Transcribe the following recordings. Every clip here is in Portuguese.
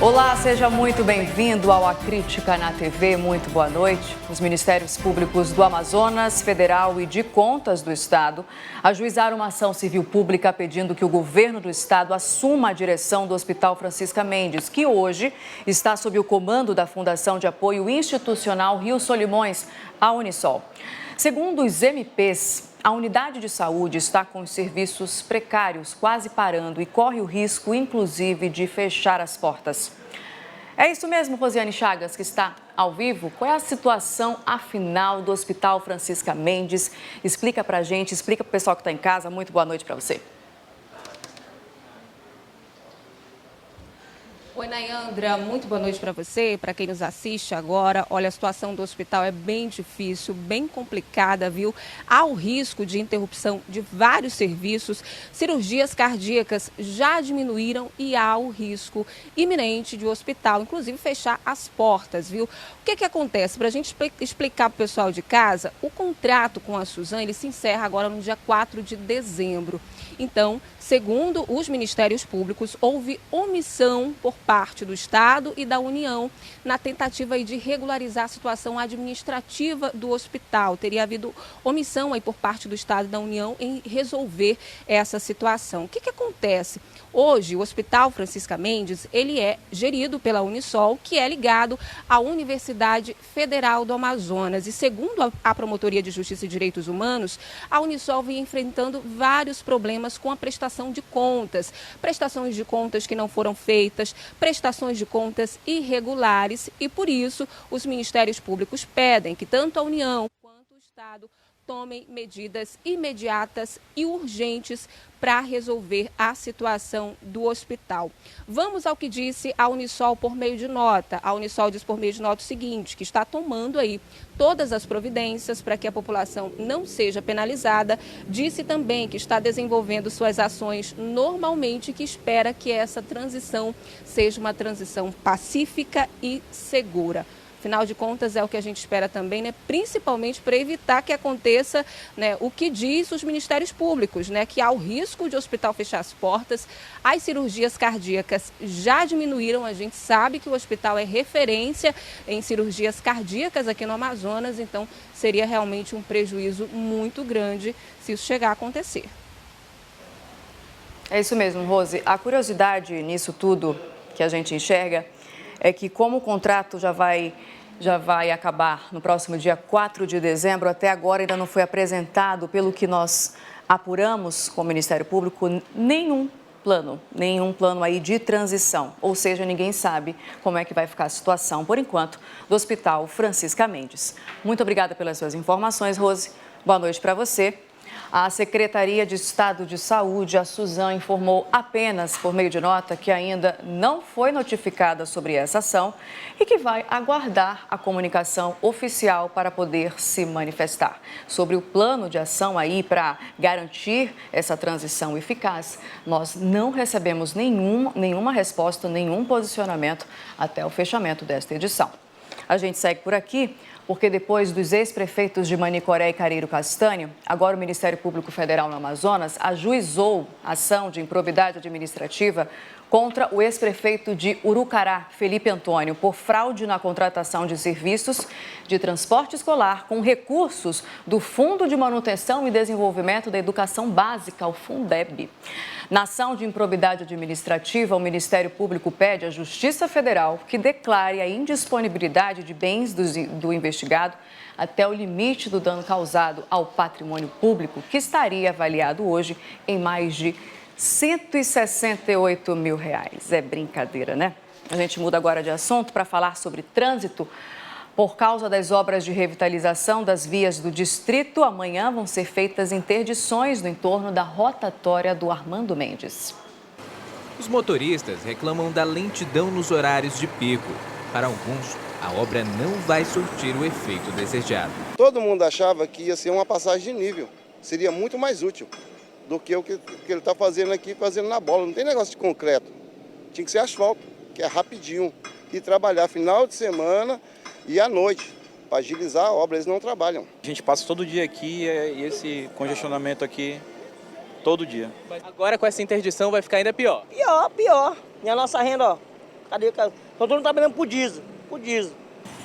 Olá, seja muito bem-vindo ao A Crítica na TV. Muito boa noite. Os Ministérios Públicos do Amazonas, Federal e de Contas do Estado ajuizaram uma ação civil pública pedindo que o governo do estado assuma a direção do Hospital Francisca Mendes, que hoje está sob o comando da Fundação de Apoio Institucional Rio Solimões, a Unisol. Segundo os MPs, a unidade de saúde está com os serviços precários quase parando e corre o risco, inclusive, de fechar as portas. É isso mesmo, Rosiane Chagas, que está ao vivo. Qual é a situação, afinal, do Hospital Francisca Mendes? Explica pra gente, explica pro pessoal que está em casa. Muito boa noite para você. Oi, Nayandra, muito boa noite para você, para quem nos assiste agora. Olha, a situação do hospital é bem difícil, bem complicada, viu? Há o risco de interrupção de vários serviços, cirurgias cardíacas já diminuíram e há o risco iminente de o hospital, inclusive, fechar as portas, viu? O que acontece? Para a gente explicar para o pessoal de casa, o contrato com a Suzano, ele se encerra agora no dia 4 de dezembro. Então, segundo os Ministérios Públicos, houve omissão por parte do Estado e da União na tentativa de regularizar a situação administrativa do hospital. Teria havido omissão aí por parte do Estado e da União em resolver essa situação. O que acontece? Hoje, o Hospital Francisca Mendes, ele é gerido pela Unisol, que é ligado à Universidade Federal do Amazonas. E segundo a Promotoria de Justiça e Direitos Humanos, a Unisol vem enfrentando vários problemas com a prestação de contas. Prestações de contas que não foram feitas, prestações de contas irregulares. E por isso, os Ministérios Públicos pedem que tanto a União quanto o Estado tomem medidas imediatas e urgentes para resolver a situação do hospital. Vamos ao que disse a Unisol por meio de nota. A Unisol diz por meio de nota o seguinte, que está tomando aí todas as providências para que a população não seja penalizada. Disse também que está desenvolvendo suas ações normalmente e que espera que essa transição seja uma transição pacífica e segura. Afinal de contas, é o que a gente espera também, né? Principalmente para evitar que aconteça, né, o que diz os Ministérios Públicos, né, que há o risco de o hospital fechar as portas. As cirurgias cardíacas já diminuíram, a gente sabe que o hospital é referência em cirurgias cardíacas aqui no Amazonas, então seria realmente um prejuízo muito grande se isso chegar a acontecer. É isso mesmo, Rose. A curiosidade nisso tudo que a gente enxerga é que, como o contrato já vai acabar no próximo dia 4 de dezembro, até agora ainda não foi apresentado, pelo que nós apuramos com o Ministério Público, nenhum plano aí de transição. Ou seja, ninguém sabe como é que vai ficar a situação, por enquanto, do Hospital Francisca Mendes. Muito obrigada pelas suas informações, Rose. Boa noite para você. A Secretaria de Estado de Saúde, a Suzano, informou apenas por meio de nota que ainda não foi notificada sobre essa ação e que vai aguardar a comunicação oficial para poder se manifestar. Sobre o plano de ação aí para garantir essa transição eficaz, nós não recebemos nenhuma resposta, nenhum posicionamento até o fechamento desta edição. A gente segue por aqui, porque depois dos ex-prefeitos de Manicoré e Careiro Castanho, agora o Ministério Público Federal no Amazonas ajuizou ação de improbidade administrativa contra o ex-prefeito de Urucará, Felipe Antônio, por fraude na contratação de serviços de transporte escolar com recursos do Fundo de Manutenção e Desenvolvimento da Educação Básica, o Fundeb. Na ação de improbidade administrativa, o Ministério Público pede à Justiça Federal que declare a indisponibilidade de bens do investigado até o limite do dano causado ao patrimônio público, que estaria avaliado hoje em mais de R$168 mil. É brincadeira, né? A gente muda agora de assunto para falar sobre trânsito. Por causa das obras de revitalização das vias do distrito, amanhã vão ser feitas interdições no entorno da rotatória do Armando Mendes. Os motoristas reclamam da lentidão nos horários de pico. Para alguns, a obra não vai surtir o efeito desejado. Todo mundo achava que ia ser uma passagem de nível. Seria muito mais útil do que o que ele está fazendo aqui, fazendo na bola. Não tem negócio de concreto. Tinha que ser asfalto, que é rapidinho. E trabalhar final de semana e à noite, para agilizar a obra, eles não trabalham. A gente passa todo dia aqui e esse congestionamento aqui, todo dia. Agora com essa interdição vai ficar ainda pior? Pior. E a nossa renda, ó, Cadê? Só todo mundo trabalhando por diesel,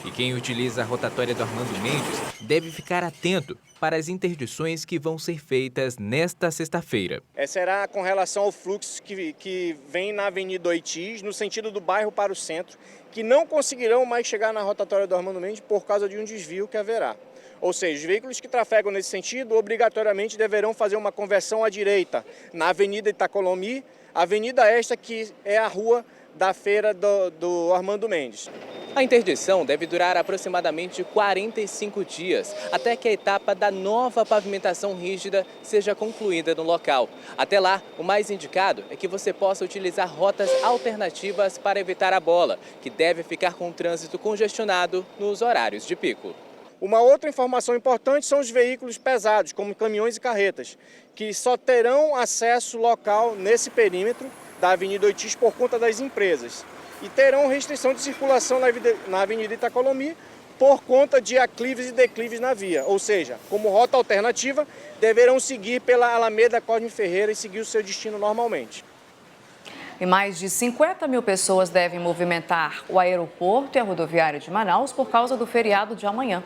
E quem utiliza a rotatória do Armando Mendes deve ficar atento para as interdições que vão ser feitas nesta sexta-feira. Será com relação ao fluxo que vem na Avenida Oitis, no sentido do bairro para o centro, que não conseguirão mais chegar na rotatória do Armando Mendes por causa de um desvio que haverá. Ou seja, os veículos que trafegam nesse sentido obrigatoriamente deverão fazer uma conversão à direita na Avenida Itacolomi, avenida esta que é a rua da feira do Armando Mendes. A interdição deve durar aproximadamente 45 dias, até que a etapa da nova pavimentação rígida seja concluída no local. Até lá, o mais indicado é que você possa utilizar rotas alternativas para evitar a bola, que deve ficar com o trânsito congestionado nos horários de pico. Uma outra informação importante são os veículos pesados, como caminhões e carretas, que só terão acesso local nesse perímetro da Avenida Oitis por conta das empresas. E terão restrição de circulação na Avenida Itacolomi por conta de aclives e declives na via. Ou seja, como rota alternativa, deverão seguir pela Alameda Cosme Ferreira e seguir o seu destino normalmente. E mais de 50 mil pessoas devem movimentar o aeroporto e a rodoviária de Manaus por causa do feriado de amanhã.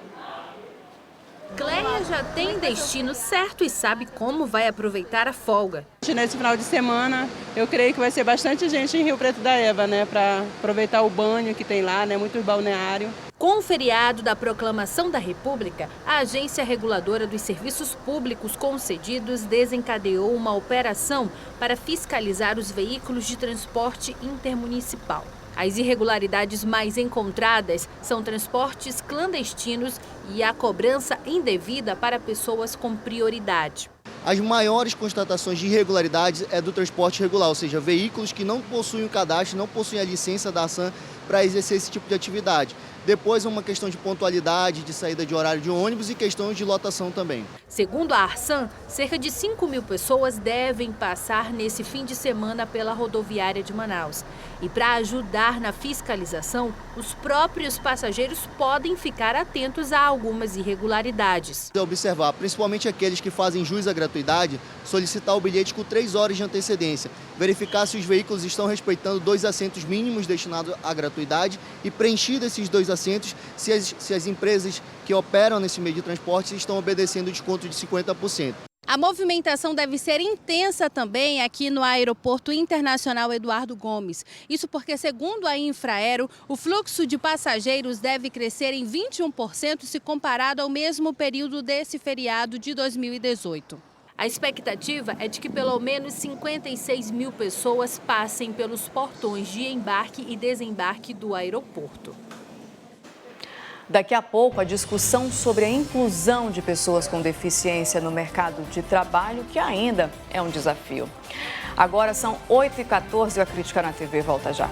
Cléia já tem destino certo e sabe como vai aproveitar a folga. Nesse final de semana, eu creio que vai ser bastante gente em Rio Preto da Eva, né? Para aproveitar o banho que tem lá, né? Muito balneário. Com o feriado da Proclamação da República, a Agência Reguladora dos Serviços Públicos Concedidos desencadeou uma operação para fiscalizar os veículos de transporte intermunicipal. As irregularidades mais encontradas são transportes clandestinos e a cobrança indevida para pessoas com prioridade. As maiores constatações de irregularidades é do transporte regular, ou seja, veículos que não possuem o cadastro, não possuem a licença da ASAN para exercer esse tipo de atividade. Depois é uma questão de pontualidade, de saída de horário de ônibus e questões de lotação também. Segundo a Arsan, cerca de 5 mil pessoas devem passar nesse fim de semana pela rodoviária de Manaus. E para ajudar na fiscalização, os próprios passageiros podem ficar atentos a algumas irregularidades. Observar, principalmente aqueles que fazem jus à gratuidade, solicitar o bilhete com 3 horas de antecedência. Verificar se os veículos estão respeitando 2 assentos mínimos destinados à gratuidade e preenchido esses 2 assentos se as empresas que operam nesse meio de transporte estão obedecendo o desconto de 50%. A movimentação deve ser intensa também aqui no Aeroporto Internacional Eduardo Gomes. Isso porque, segundo a Infraero, o fluxo de passageiros deve crescer em 21% se comparado ao mesmo período desse feriado de 2018. A expectativa é de que pelo menos 56 mil pessoas passem pelos portões de embarque e desembarque do aeroporto. Daqui a pouco, a discussão sobre a inclusão de pessoas com deficiência no mercado de trabalho, que ainda é um desafio. Agora são 8h14 e a Crítica na TV volta já.